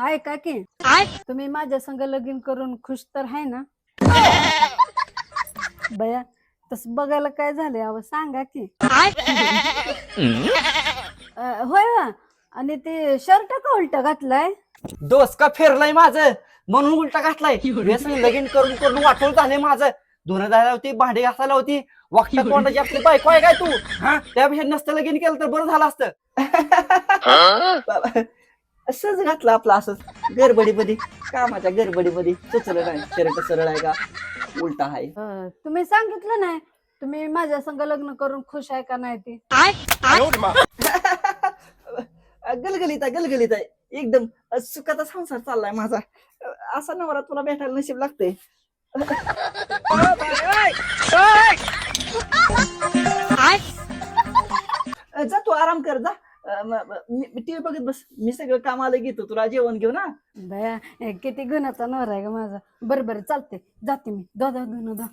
ऐका की तुम्ही माझ्या संग लगीन करून खुश तर आहे ना? बया तस बघायला काय झालंय अव सांगा की. होय वा. आणि ते शर्ट का उलट घातलाय? दोस्त का फिरलाय माझं म्हणून उलटा घातलाय. व्यसन लगीन करून करून वाटोळ झालंय माझं. धुणं धुवायला होती, भांडी घासायला होती, वाकट्या तोंडाची आपली बायको आहे काय तू? हा त्यापेक्षा नसतं लगीन केलं तर बरं झालं असतं. असंच घातलं आपलं असंच गडबडीमध्ये, कामाच्या गडबडीमध्ये सुचलं नाही. शर्ट सरळ आहे का उलटा आहे. तुम्ही सांगितलं नाही तुम्ही माझ्या संग लग्न करून खुश आहे का नाही ते? गलगलीत आहे गलगलीत आहे एकदम सुखाचा संसार चाललाय माझा. असा नवरा तुला भेटायला नशीब लागते. जा तू आराम कर जा. टीव्ही बघत बस. मी सगळं कामाला घेतो तुला जेवण घेऊ ना. बया किती गुणाचा नवरा आहे का माझा. बरं बरं चालते जाते मी. दा दा दा दा.